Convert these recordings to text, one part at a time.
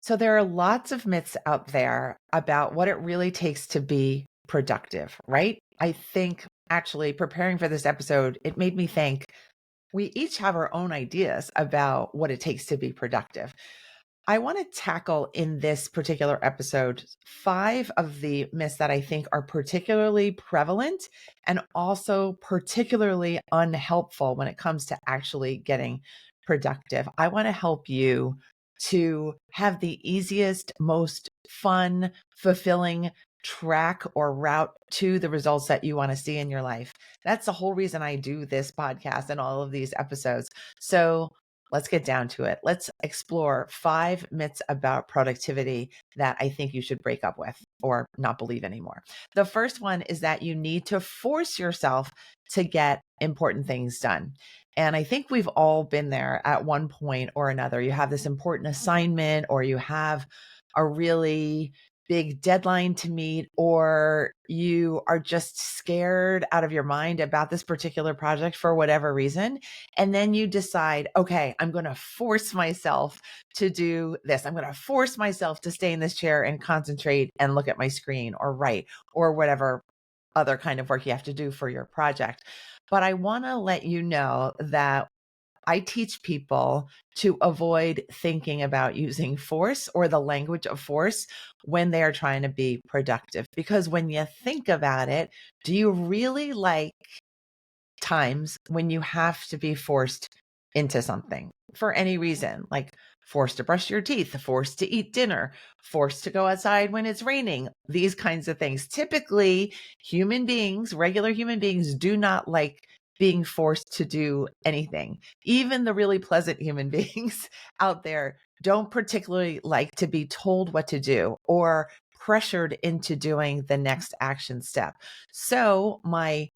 So there are lots of myths out there about what it really takes to be productive, right? I think actually preparing for this episode, it made me think we each have our own ideas about what it takes to be productive. I want to tackle in this particular episode 5 of the myths that I think are particularly prevalent and also particularly unhelpful when it comes to actually getting productive. I want to help you to have the easiest, most fun, fulfilling track or route to the results that you want to see in your life. That's the whole reason I do this podcast and all of these episodes. So let's get down to it. Let's explore 5 myths about productivity that I think you should break up with or not believe anymore. The first one is that you need to force yourself to get important things done. And I think we've all been there at one point or another. You have this important assignment, or you have a really big deadline to meet, or you are just scared out of your mind about this particular project for whatever reason. And then you decide, okay, I'm going to force myself to do this. I'm going to force myself to stay in this chair and concentrate and look at my screen or write or whatever other kind of work you have to do for your project. But I want to let you know that I teach people to avoid thinking about using force or the language of force when they are trying to be productive. Because when you think about it, do you really like times when you have to be forced into something for any reason, like forced to brush your teeth, forced to eat dinner, forced to go outside when it's raining, these kinds of things? Typically, human beings, regular human beings, do not like being forced to do anything. Even the really pleasant human beings out there don't particularly like to be told what to do or pressured into doing the next action step. So, my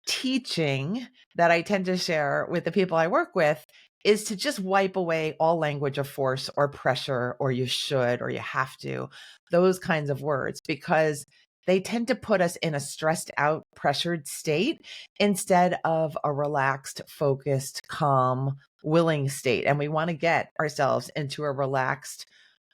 teaching that I tend to share with the people I work with is to just wipe away all language of force or pressure or you should or you have to, those kinds of words, because they tend to put us in a stressed out, pressured state instead of a relaxed, focused, calm, willing state. And we want to get ourselves into a relaxed,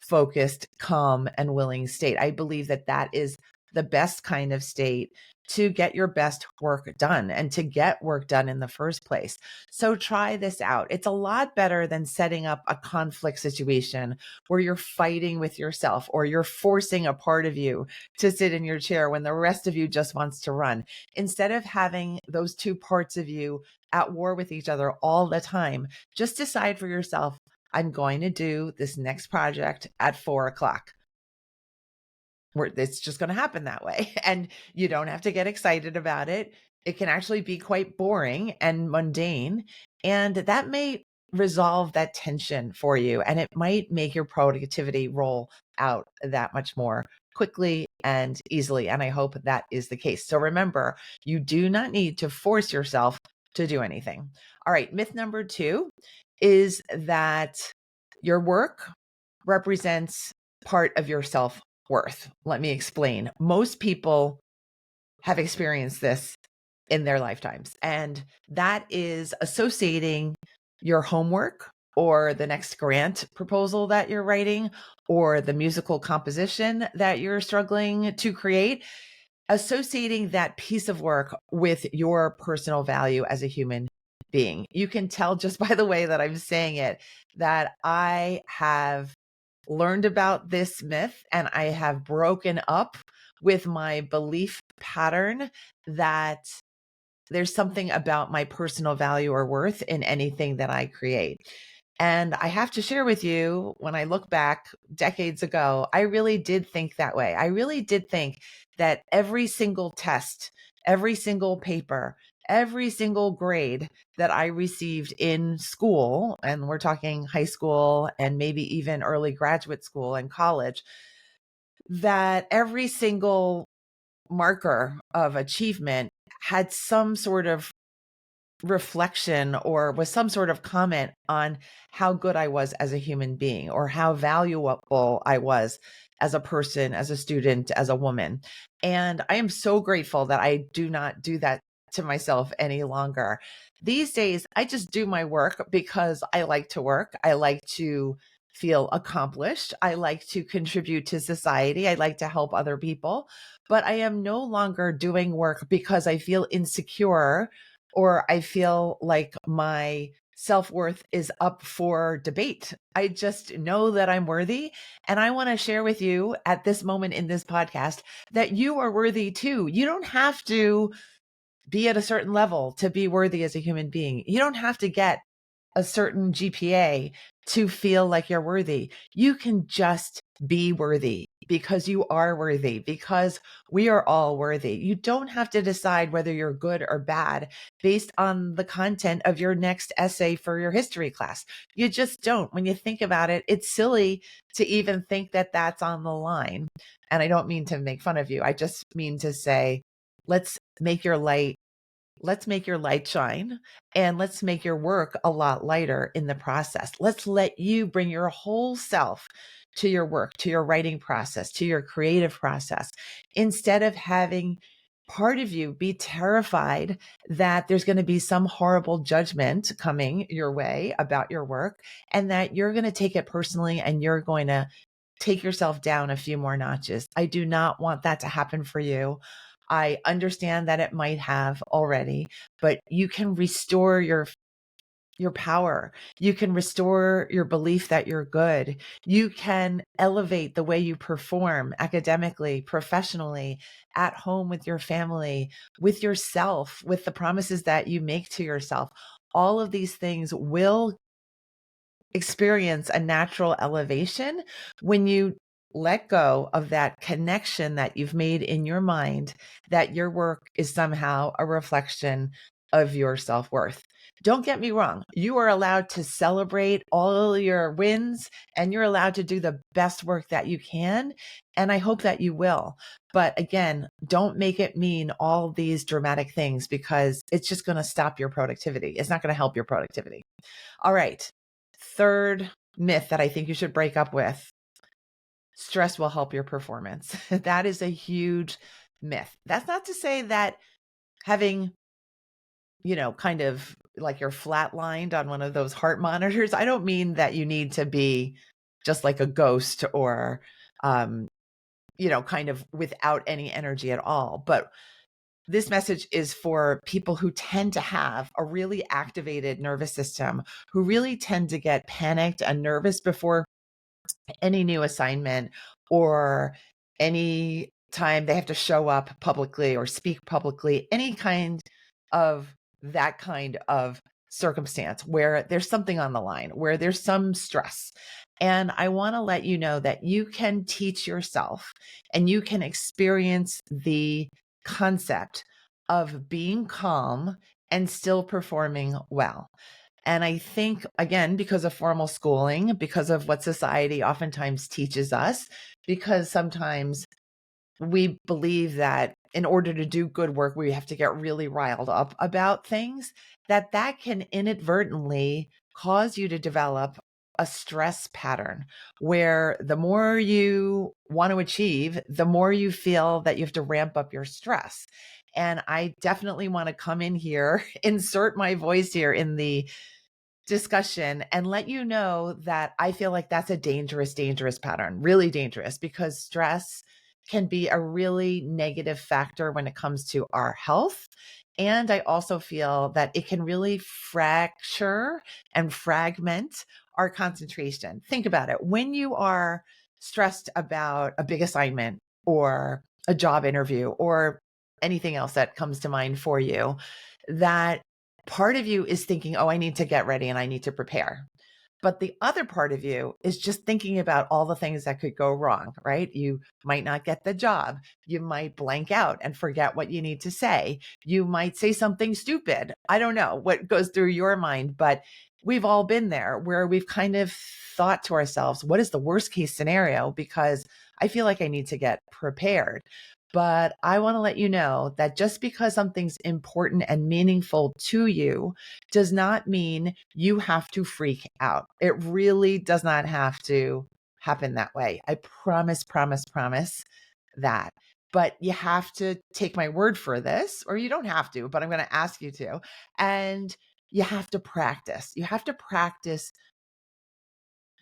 focused, calm, and willing state. I believe that that is the best kind of state to get your best work done and to get work done in the first place. So try this out. It's a lot better than setting up a conflict situation where you're fighting with yourself or you're forcing a part of you to sit in your chair when the rest of you just wants to run. Instead of having those two parts of you at war with each other all the time, just decide for yourself, I'm going to do this next project at 4 o'clock. It's just going to happen that way. And you don't have to get excited about it. It can actually be quite boring and mundane. And that may resolve that tension for you. And it might make your productivity roll out that much more quickly and easily. And I hope that is the case. So remember, you do not need to force yourself to do anything. All right. Myth number 2 is that your work represents part of your self worth. Let me explain. Most people have experienced this in their lifetimes, and that is associating your homework or the next grant proposal that you're writing or the musical composition that you're struggling to create, associating that piece of work with your personal value as a human being. You can tell just by the way that I'm saying it that I have learned about this myth and I have broken up with my belief pattern that there's something about my personal value or worth in anything that I create. And I have to share with you, when I look back decades ago, I really did think that way. I really did think that every single test, every single paper, every single grade that I received in school, and we're talking high school and maybe even early graduate school and college, that every single marker of achievement had some sort of reflection or was some sort of comment on how good I was as a human being or how valuable I was as a person, as a student, as a woman. And I am so grateful that I do not do that to myself any longer. These days, I just do my work because I like to work. I like to feel accomplished. I like to contribute to society. I like to help other people, but I am no longer doing work because I feel insecure or I feel like my self-worth is up for debate. I just know that I'm worthy. And I want to share with you at this moment in this podcast that you are worthy too. You don't have to be at a certain level to be worthy as a human being. You don't have to get a certain GPA to feel like you're worthy. You can just be worthy because you are worthy, because we are all worthy. You don't have to decide whether you're good or bad based on the content of your next essay for your history class. You just don't. When you think about it, it's silly to even think that that's on the line. And I don't mean to make fun of you. I just mean to say, let's make your light let's make your light shine and let's make your work a lot lighter in the process. Let's let you bring your whole self to your work, to your writing process, to your creative process, instead of having part of you be terrified that there's going to be some horrible judgment coming your way about your work and that you're going to take it personally and you're going to take yourself down a few more notches. I do not want that to happen for you. I understand that it might have already, but you can restore your power. You can restore your belief that you're good. You can elevate the way you perform academically, professionally, at home with your family, with yourself, with the promises that you make to yourself. All of these things will experience a natural elevation when you let go of that connection that you've made in your mind that your work is somehow a reflection of your self-worth. Don't get me wrong. You are allowed to celebrate all your wins and you're allowed to do the best work that you can. And I hope that you will. But again, don't make it mean all these dramatic things because it's just going to stop your productivity. It's not going to help your productivity. All right. Third myth that I think you should break up with: stress will help your performance. That is a huge myth. That's not to say that having, kind of like you're flatlined on one of those heart monitors. I don't mean that you need to be just like a ghost or, kind of without any energy at all. But this message is for people who tend to have a really activated nervous system, who really tend to get panicked and nervous before any new assignment or any time they have to show up publicly or speak publicly, any kind of that kind of circumstance where there's something on the line, where there's some stress. And I want to let you know that you can teach yourself and you can experience the concept of being calm and still performing well. And I think, again, because of formal schooling, because of what society oftentimes teaches us, because sometimes we believe that in order to do good work, we have to get really riled up about things, that can inadvertently cause you to develop a stress pattern where the more you want to achieve, the more you feel that you have to ramp up your stress. And I definitely want to come in here, insert my voice here in the discussion and let you know that I feel like that's a dangerous, dangerous pattern, really dangerous, because stress can be a really negative factor when it comes to our health. And I also feel that it can really fracture and fragment our concentration. Think about it. When you are stressed about a big assignment or a job interview or anything else that comes to mind for you, that part of you is thinking, oh, I need to get ready and I need to prepare. But the other part of you is just thinking about all the things that could go wrong, right? You might not get the job. You might blank out and forget what you need to say. You might say something stupid. I don't know what goes through your mind, but we've all been there where we've kind of thought to ourselves, what is the worst case scenario? Because I feel like I need to get prepared. But I want to let you know that just because something's important and meaningful to you does not mean you have to freak out. It really does not have to happen that way. I promise, promise, promise that. But you have to take my word for this, or you don't have to, but I'm going to ask you to. And you have to practice. You have to practice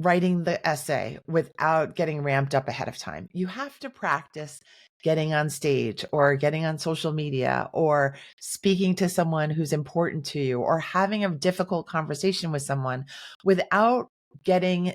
writing the essay without getting ramped up ahead of time. You have to practice getting on stage or getting on social media or speaking to someone who's important to you or having a difficult conversation with someone without getting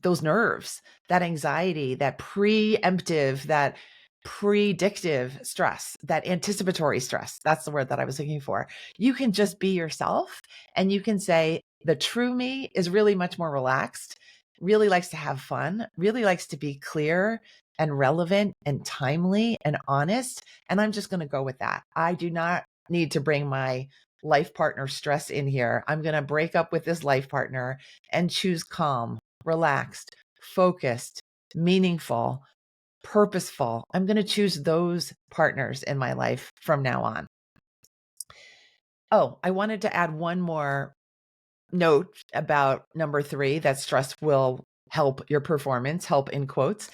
those nerves, that anxiety, that preemptive, that predictive stress, that anticipatory stress. That's the word that I was looking for. You can just be yourself and you can say, the true me is really much more relaxed, really likes to have fun, really likes to be clear and relevant and timely and honest. And I'm just going to go with that. I do not need to bring my life partner stress in here. I'm going to break up with this life partner and choose calm, relaxed, focused, meaningful, purposeful. I'm going to choose those partners in my life from now on. Oh, I wanted to add one more note about number 3, that stress will help your performance, help in quotes,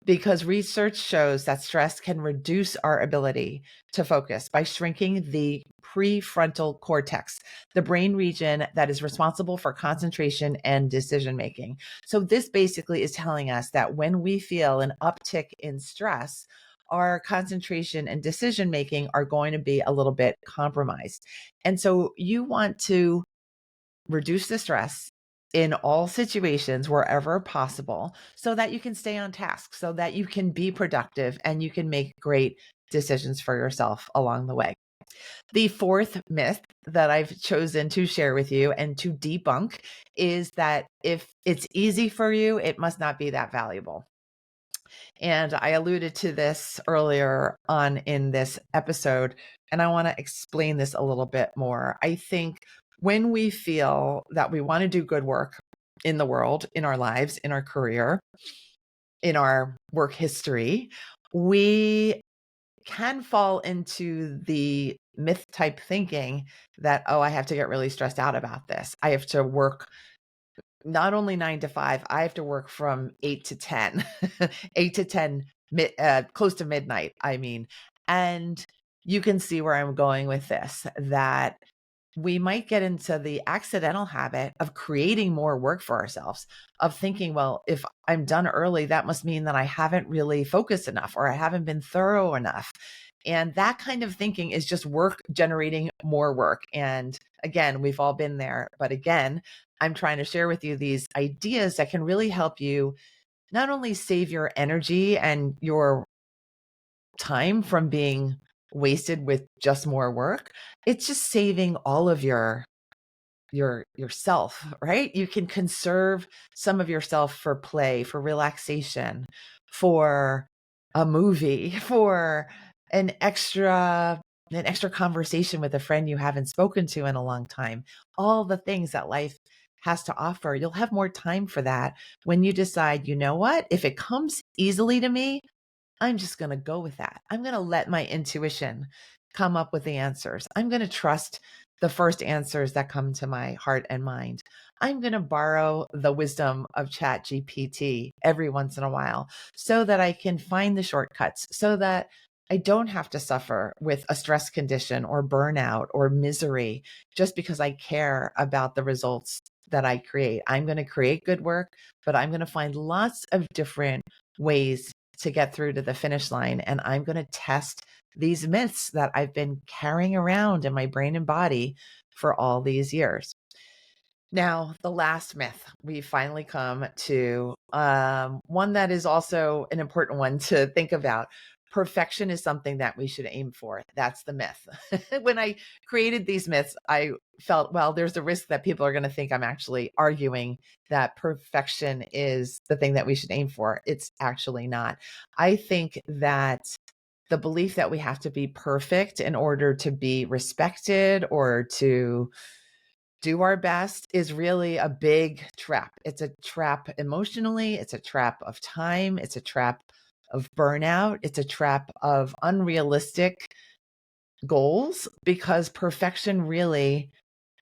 because research shows that stress can reduce our ability to focus by shrinking the prefrontal cortex, the brain region that is responsible for concentration and decision making. So this basically is telling us that when we feel an uptick in stress, our concentration and decision making are going to be a little bit compromised. And so you want to reduce the stress in all situations wherever possible so that you can stay on task, so that you can be productive and you can make great decisions for yourself along the way. The 4th myth that I've chosen to share with you and to debunk is that if it's easy for you, it must not be that valuable. And I alluded to this earlier on in this episode, and I want to explain this a little bit more. I think when we feel that we want to do good work in the world, in our lives, in our career, in our work history, we can fall into the myth type thinking that, oh, I have to get really stressed out about this. I have to work not only 9 to 5, I have to work from 8 to 10, 8 to 10, close to midnight, I mean. And you can see where I'm going with this, that we might get into the accidental habit of creating more work for ourselves, of thinking, well, if I'm done early, that must mean that I haven't really focused enough or I haven't been thorough enough. And that kind of thinking is just work generating more work. And again, we've all been there. But again, I'm trying to share with you these ideas that can really help you not only save your energy and your time from being wasted with just more work, it's just saving all of yourself, right? You can conserve some of yourself for play, for relaxation, for a movie, for an extra conversation with a friend you haven't spoken to in a long time. All the things that life has to offer. You'll have more time for that when you decide, you know what? If it comes easily to me, I'm just going to go with that. I'm going to let my intuition come up with the answers. I'm going to trust the first answers that come to my heart and mind. I'm going to borrow the wisdom of Chat GPT every once in a while so that I can find the shortcuts, so that I don't have to suffer with a stress condition or burnout or misery just because I care about the results that I create. I'm going to create good work, but I'm going to find lots of different ways to get through to the finish line. And I'm going to test these myths that I've been carrying around in my brain and body for all these years. Now, the last myth, we finally come to one that is also an important one to think about. Perfection is something that we should aim for. That's the myth. When I created these myths, I felt, well, there's a risk that people are going to think I'm actually arguing that perfection is the thing that we should aim for. It's actually not. I think that the belief that we have to be perfect in order to be respected or to do our best is really a big trap. It's a trap emotionally, it's a trap of time, it's a trap of burnout, it's a trap of unrealistic goals, because perfection really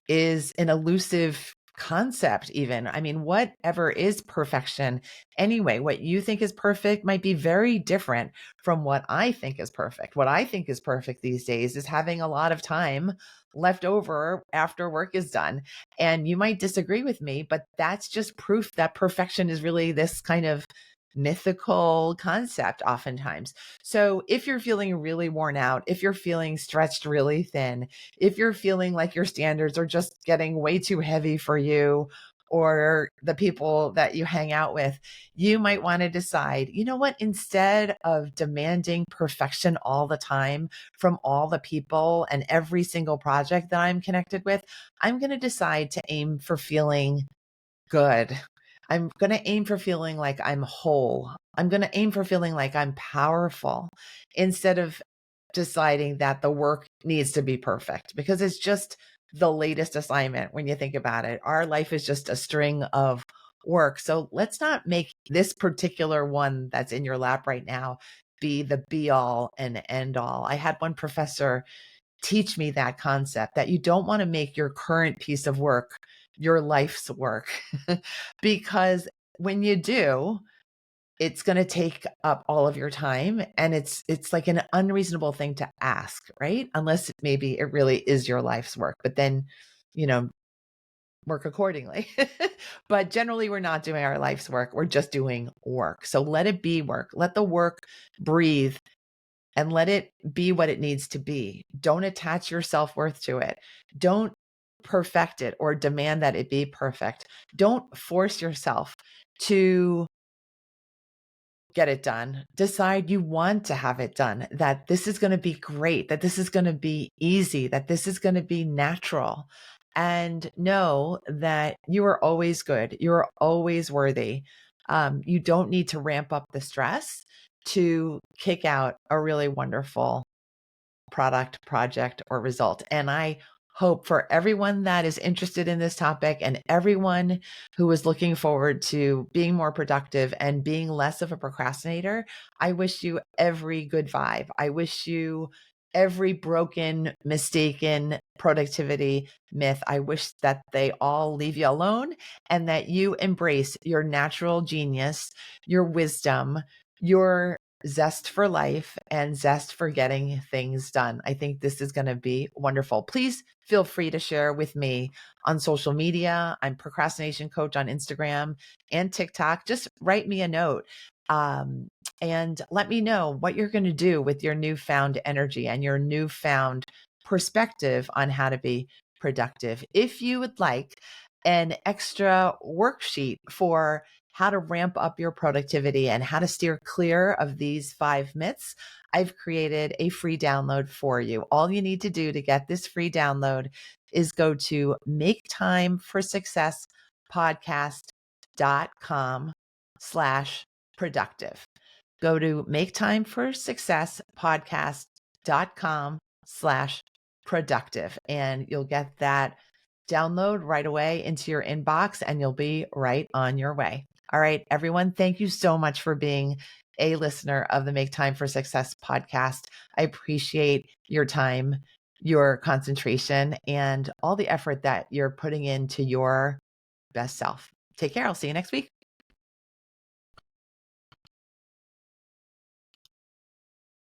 is an elusive concept even. I mean, whatever is perfection anyway, what you think is perfect might be very different from what I think is perfect. What I think is perfect these days is having a lot of time left over after work is done. And you might disagree with me, but that's just proof that perfection is really this kind of mythical concept oftentimes. So if you're feeling really worn out, if you're feeling stretched really thin, if you're feeling like your standards are just getting way too heavy for you or the people that you hang out with, you might want to decide, you know what, instead of demanding perfection all the time from all the people and every single project that I'm connected with, I'm going to decide to aim for feeling good. I'm going to aim for feeling like I'm whole. I'm going to aim for feeling like I'm powerful instead of deciding that the work needs to be perfect because it's just the latest assignment when you think about it. Our life is just a string of work. So let's not make this particular one that's in your lap right now be the be all and end all. I had one professor teach me that concept that you don't want to make your current piece of work your life's work because when you do, it's going to take up all of your time and it's like an unreasonable thing to ask, right? Unless maybe it really is your life's work, but then, you know, work accordingly. But generally we're not doing our life's work. We're just doing work. So let it be work. Let the work breathe and let it be what it needs to be. Don't attach your self-worth to it. Don't perfect it or demand that it be perfect. Don't force yourself to get it done. Decide you want to have it done, that this is going to be great, that this is going to be easy, that this is going to be natural. And know that you are always good. You are always worthy. You don't need to ramp up the stress to kick out a really wonderful product, project, or result. And I hope for everyone that is interested in this topic and everyone who is looking forward to being more productive and being less of a procrastinator, I wish you every good vibe. I wish you every broken, mistaken productivity myth. I wish that they all leave you alone and that you embrace your natural genius, your wisdom, your zest for life and zest for getting things done. I think this is going to be wonderful. Please feel free to share with me on social media. I'm Procrastination Coach on Instagram and TikTok. Just write me a note and let me know what you're going to do with your newfound energy and your newfound perspective on how to be productive. If you would like an extra worksheet for how to ramp up your productivity and how to steer clear of these 5 myths, I've created a free download for you. All you need to do to get this free download is go to maketimeforsuccesspodcast.com/productive. Go to maketimeforsuccesspodcast.com/productive and you'll get that download right away into your inbox and you'll be right on your way. All right, everyone, thank you so much for being a listener of the Make Time for Success podcast. I appreciate your time, your concentration, and all the effort that you're putting into your best self. Take care. I'll see you next week.